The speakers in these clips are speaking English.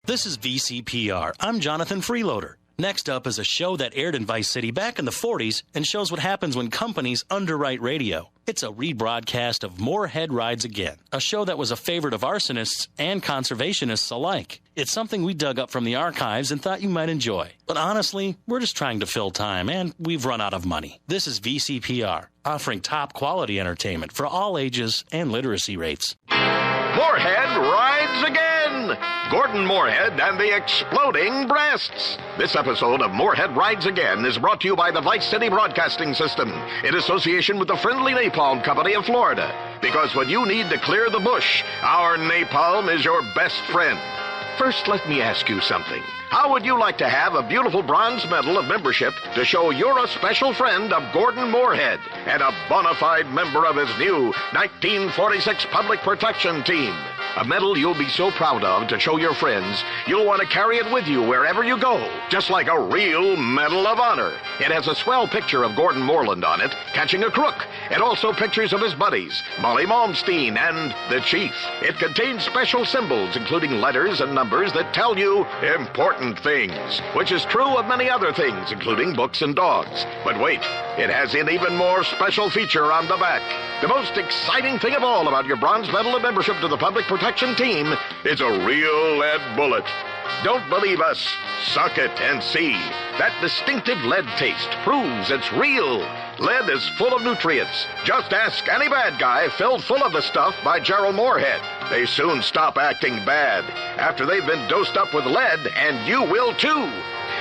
This is VCPR. I'm Jonathan Freeloader. Next up is a show that aired in Vice City back in the 40s and shows what happens when companies underwrite radio. It's a rebroadcast of Moorhead Rides Again, a show that was a favorite of arsonists and conservationists alike. It's something we dug up from the archives and thought you might enjoy. But honestly, we're just trying to fill time, and we've run out of money. This is VCPR, offering top quality entertainment for all ages and literacy rates. Moorhead Rides Again! Gordon Moorhead and the Exploding Breasts. This episode of Moorhead Rides Again is brought to you by the Vice City Broadcasting System in association with the Friendly Napalm Company of Florida. Because when you need to clear the bush, our napalm is your best friend. First, let me ask you something. How would you like to have a beautiful bronze medal of membership to show you're a special friend of Gordon Moorhead and a bona fide member of his new 1946 Public Protection Team? A medal you'll be so proud of to show your friends, you'll want to carry it with you wherever you go, just like a real Medal of Honor. It has a swell picture of Gordon Moorland on it, catching a crook, and also pictures of his buddies, Molly Malmsteen and the Chief. It contains special symbols, including letters and numbers that tell you important things, which is true of many other things, including books and dogs. But wait, it has an even more special feature on the back. The most exciting thing of all about your bronze medal of membership to the Public Protection Team is a real lead bullet. Don't believe us? Suck it and see. That distinctive lead taste proves it's real. Lead is full of nutrients. Just ask any bad guy filled full of the stuff by Gerald Moorhead. They soon stop acting bad after they've been dosed up with lead, and you will too.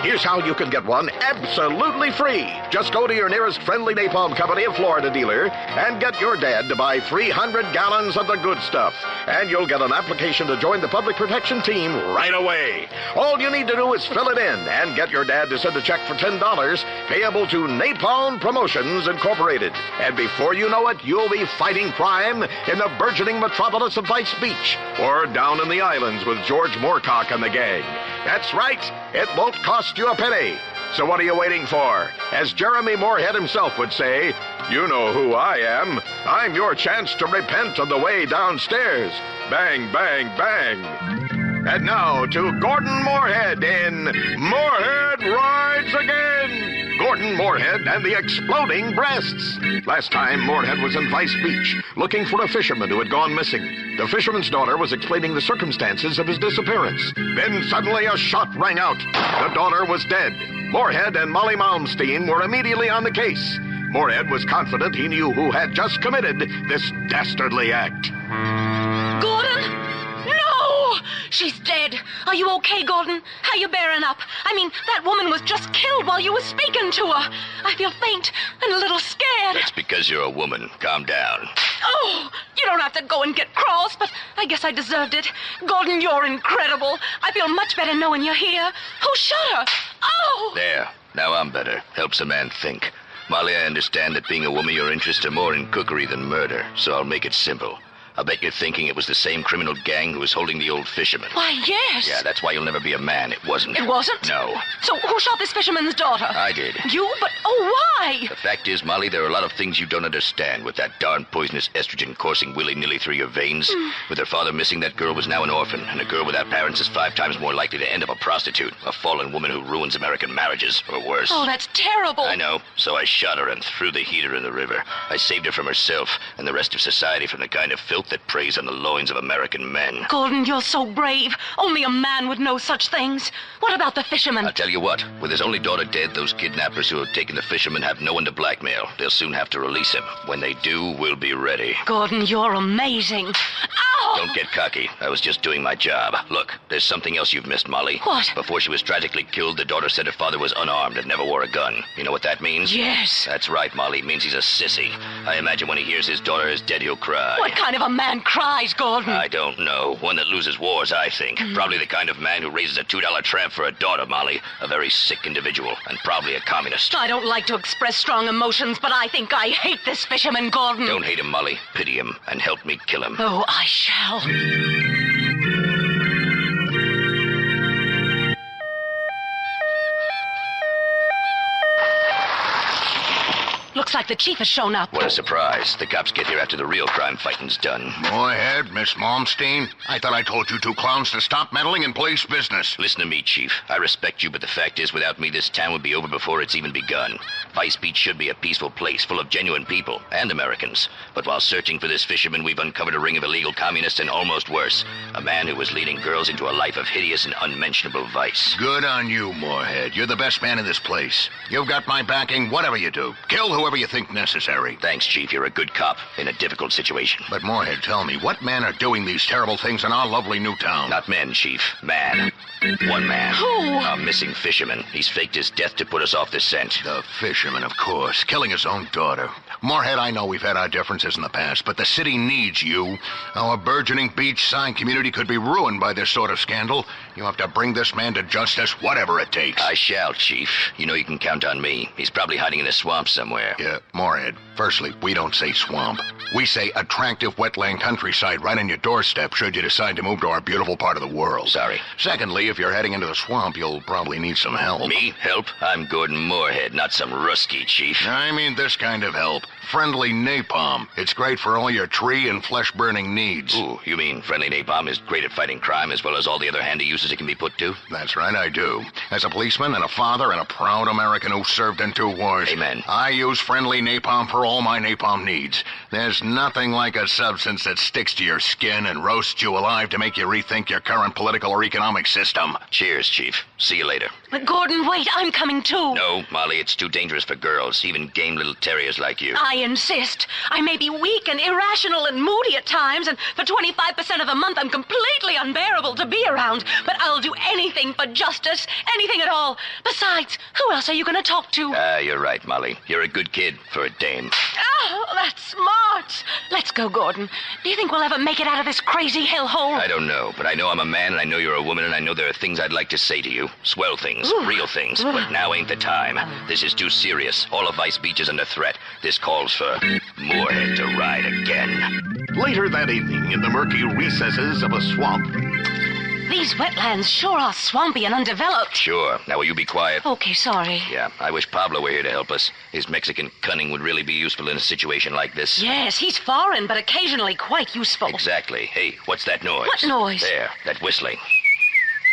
Here's how you can get one absolutely free. Just go to your nearest Friendly Napalm Company of Florida dealer and get your dad to buy 300 gallons of the good stuff. And you'll get an application to join the Public Protection Team right away. All you need to do is fill it in and get your dad to send a check for $10 payable to Napalm Promotions Incorporated. And before you know it, you'll be fighting crime in the burgeoning metropolis of Vice Beach or down in the islands with George Moorcock and the gang. That's right. It won't cost you a penny. So what are you waiting for? As Jeremy Moorhead himself would say, you know who I am. I'm your chance to repent on the way downstairs. Bang, bang, bang. And now to Gordon Moorhead in Moorhead Rides Again. Gordon Moorhead and the Exploding Breasts. Last time, Moorhead was in Vice Beach, looking for a fisherman who had gone missing. The fisherman's daughter was explaining the circumstances of his disappearance. Then suddenly a shot rang out. The daughter was dead. Moorhead and Molly Malmsteen were immediately on the case. Moorhead was confident he knew who had just committed this dastardly act. Gordon? No! She's dead. Are you okay, Gordon? How you bearing up? I mean, that woman was just killed while you were speaking to her. I feel faint and a little scared. That's because you're a woman. Calm down. Oh, you don't have to go and get cross, but I guess I deserved it. Gordon, you're incredible. I feel much better knowing you're here. Who shot her? Oh! There. Now I'm better. Helps a man think. Molly, I understand that being a woman, your interests are more in cookery than murder, so I'll make it simple. I bet you're thinking it was the same criminal gang who was holding the old fisherman. Why, yes. Yeah, that's why you'll never be a man. It wasn't. It wasn't? No. So who shot this fisherman's daughter? I did. You? But, why? The fact is, Molly, there are a lot of things you don't understand with that darn poisonous estrogen coursing willy-nilly through your veins. With her father missing, that girl was now an orphan, and a girl without parents is 5 times more likely to end up a prostitute, a fallen woman who ruins American marriages, or worse. Oh, that's terrible. I know. So I shot her and threw the heater in the river. I saved her from herself and the rest of society from the kind of filth that preys on the loins of American men. Gordon, you're so brave. Only a man would know such things. What about the fisherman? I'll tell you what. With his only daughter dead, those kidnappers who have taken the fisherman have no one to blackmail. They'll soon have to release him. When they do, we'll be ready. Gordon, you're amazing. Ow! Don't get cocky. I was just doing my job. Look, there's something else you've missed, Molly. What? Before she was tragically killed, the daughter said her father was unarmed and never wore a gun. You know what that means? Yes. That's right, Molly. It means he's a sissy. I imagine when he hears his daughter is dead, he'll cry. What kind of a man cries, Gordon? I don't know. One that loses wars, I think. Probably the kind of man who raises a $2 tramp for a daughter, Molly. A very sick individual, and probably a communist. I don't like to express strong emotions, but I think I hate this fisherman, Gordon. Don't hate him, Molly. Pity him, and help me kill him. Oh, I shall. Looks like the chief has shown up. What a surprise. The cops get here after the real crime fighting's done. Moorhead, Miss Malmsteen, I thought I told you two clowns to stop meddling in police business. Listen to me, Chief. I respect you, but the fact is, without me, this town would be over before it's even begun. Vice Beach should be a peaceful place full of genuine people and Americans. But while searching for this fisherman, we've uncovered a ring of illegal communists and almost worse, a man who was leading girls into a life of hideous and unmentionable vice. Good on you, Moorhead. You're the best man in this place. You've got my backing, whatever you do. Kill whoever you think necessary. Thanks, Chief. You're a good cop in a difficult situation. But Moorhead, tell me, what men are doing these terrible things in our lovely new town? Not men, Chief. Man. One man. Who? A missing fisherman. He's faked his death to put us off the scent. The fisherman, of course, killing his own daughter. Moorhead, I know we've had our differences in the past, but the city needs you. Our burgeoning beachside community could be ruined by this sort of scandal. You have to bring this man to justice, whatever it takes. I shall, Chief. You know you can count on me. He's probably hiding in a swamp somewhere. Yeah, Moorhead, firstly, we don't say swamp. We say attractive wetland countryside right on your doorstep should you decide to move to our beautiful part of the world. Sorry. Secondly, if you're heading into the swamp, you'll probably need some help. Me? Help? I'm Gordon Moorhead, not some rusky, Chief. I mean this kind of help. Friendly napalm. It's great for all your tree and flesh-burning needs. Ooh, you mean friendly napalm is great at fighting crime as well as all the other handy uses it can be put to? That's right, I do. As a policeman and a father and a proud American who served in 2 wars. Amen. I use friendly napalm for all my napalm needs. There's nothing like a substance that sticks to your skin and roasts you alive to make you rethink your current political or economic system. Cheers, Chief. See you later. But Gordon, wait, I'm coming too. No, Molly, it's too dangerous for girls, even game little terriers like you. I insist. I may be weak and irrational and moody at times, and for 25% of the month I'm completely unbearable to be around, but I'll do anything for justice, anything at all. Besides, who else are you going to talk to? You're right, Molly. You're a good kid for a dame. Oh, that's smart. Let's go, Gordon. Do you think we'll ever make it out of this crazy hellhole? I don't know, but I know I'm a man, and I know you're a woman, and I know there are things I'd like to say to you. Swell things, real things, but now ain't the time. This is too serious. All of Vice Beach is under threat. This calls for Moorhead to ride again. Later that evening, in the murky recesses of a swamp. These wetlands sure are swampy and undeveloped. Sure. Now, will you be quiet? Okay, sorry. Yeah, I wish Pablo were here to help us. His Mexican cunning would really be useful in a situation like this. Yes, he's foreign, but occasionally quite useful. Exactly. Hey, what's that noise? What noise? There, that whistling.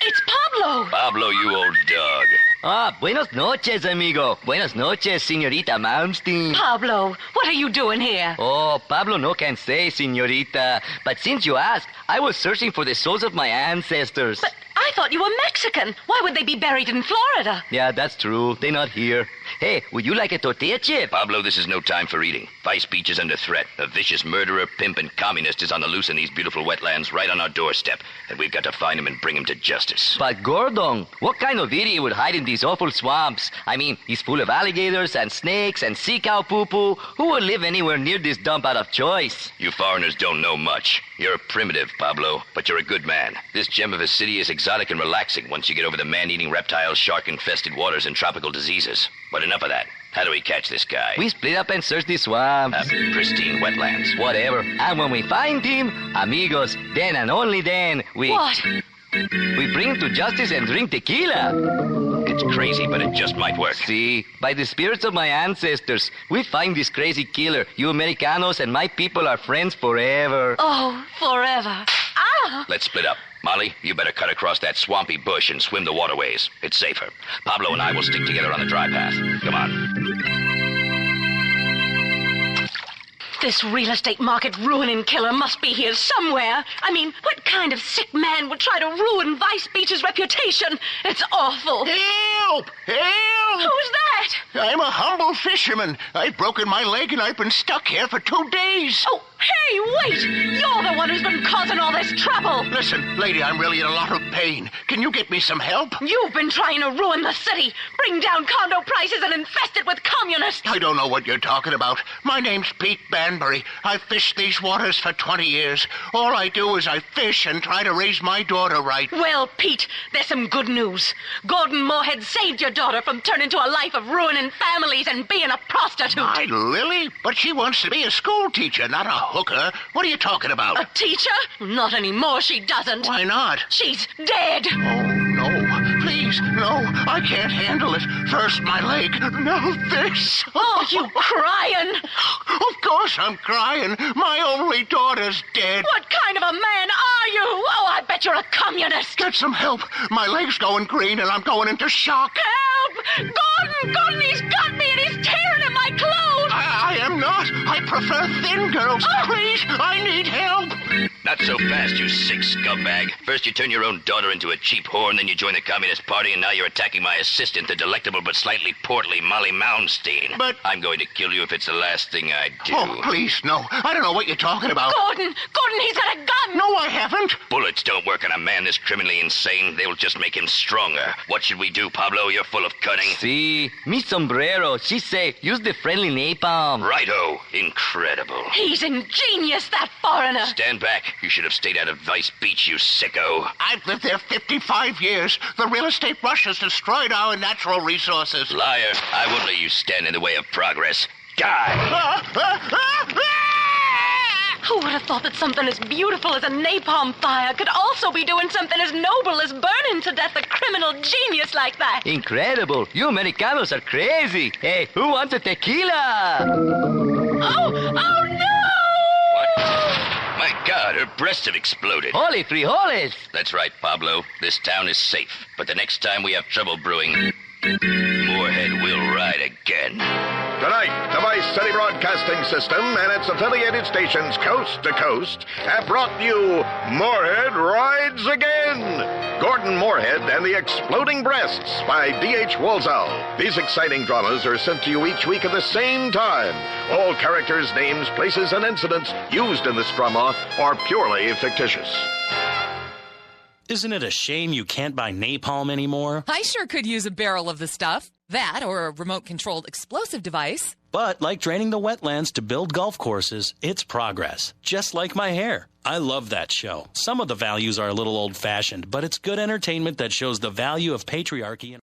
It's Pablo! Pablo, you old dog. Ah, buenos noches, amigo. Buenos noches, señorita Malmsteen. Pablo, what are you doing here? Oh, Pablo no can say, señorita. But since you asked, I was searching for the souls of my ancestors. But I thought you were Mexican. Why would they be buried in Florida? Yeah, that's true. They're not here. Hey, would you like a tortilla chip? Pablo, this is no time for eating. Vice Beach is under threat. A vicious murderer, pimp, and communist is on the loose in these beautiful wetlands right on our doorstep. And we've got to find him and bring him to justice. But Gordon, what kind of idiot would hide in these awful swamps? I mean, he's full of alligators and snakes and sea cow poo-poo. Who would live anywhere near this dump out of choice? You foreigners don't know much. You're primitive, Pablo, but you're a good man. This gem of a city is exotic and relaxing once you get over the man-eating reptiles, shark-infested waters, and tropical diseases. But enough of that. How do we catch this guy? We split up and search the swamps. Pristine wetlands. Whatever. And when we find him, amigos, then and only then, we bring him to justice and drink tequila. It's crazy, but it just might work. See, by the spirits of my ancestors, we find this crazy killer. You Americanos and my people are friends forever. Oh, forever. Ah! Let's split up. Molly, you better cut across that swampy bush and swim the waterways. It's safer. Pablo and I will stick together on the dry path. Come on. This real estate market ruining killer must be here somewhere. I mean, what kind of sick man would try to ruin Vice Beach's reputation? It's awful. Help! Help! Who's that? I'm a humble fisherman. I've broken my leg and I've been stuck here for 2 days. Oh, hey, wait! You're the one who's been causing all this trouble. Listen, lady, I'm really in a lot of pain. Can you get me some help? You've been trying to ruin the city, bring down condo prices, and infest it with communists. I don't know what you're talking about. My name's Pete Banbury. I've fished these waters for 20 years. All I do is I fish and try to raise my daughter right. Well, Pete, there's some good news. Gordon Moorhead saved your daughter from turning to a life of ruining families and being a prostitute. My Lily? But she wants to be a school teacher, not a hooker. What are you talking about? A teacher? Not anymore, she doesn't. Why not? She's dead. Oh, No, please, no, I can't handle it. First my leg, now this. Oh, you crying? Of course I'm crying. My only daughter's dead. What kind of a man are you? Oh, I bet you're a communist. Get some help. My leg's going green and I'm going into shock. Help! Gordon, he's got me and he's tearing at my clothes. I am not. I prefer thin girls. Please, I need help. Not so fast, you sick scumbag. First you turn your own daughter into a cheap whore, and then you join the Communist Party, and now you're attacking my assistant, the delectable but slightly portly Molly Moundstein. But... I'm going to kill you if it's the last thing I do. Oh, please, no. I don't know what you're talking about. Gordon, he's got a gun. No, I haven't. Bullets don't work on a man this criminally insane. They will just make him stronger. What should we do, Pablo? You're full of cunning. See, mi sombrero. She say, use the friendly napalm. Righto. Incredible. He's ingenious, that foreigner. Stand back. You should have stayed out of Vice Beach, you sicko. I've lived there 55 years. The real estate rush has destroyed our natural resources. Liar. I won't let you stand in the way of progress. Die. Who would have thought that something as beautiful as a napalm fire could also be doing something as noble as burning to death a criminal genius like that? Incredible. You Americanos are crazy. Hey, who wants a tequila? Oh no! My God, her breasts have exploded. Holy frijoles. That's right, Pablo. This town is safe. But the next time we have trouble brewing, Moorhead will ride again. Tonight, the Vice City Broadcasting System and its affiliated stations coast to coast have brought you Moorhead Rides Again. Gordon Moorhead and the Exploding Breasts by D.H. Walsall. These exciting dramas are sent to you each week at the same time. All characters, names, places, and incidents used in this drama are purely fictitious. Isn't it a shame you can't buy napalm anymore? I sure could use a barrel of the stuff. That or a remote-controlled explosive device. But like draining the wetlands to build golf courses, it's progress. Just like my hair. I love that show. Some of the values are a little old-fashioned, but it's good entertainment that shows the value of patriarchy.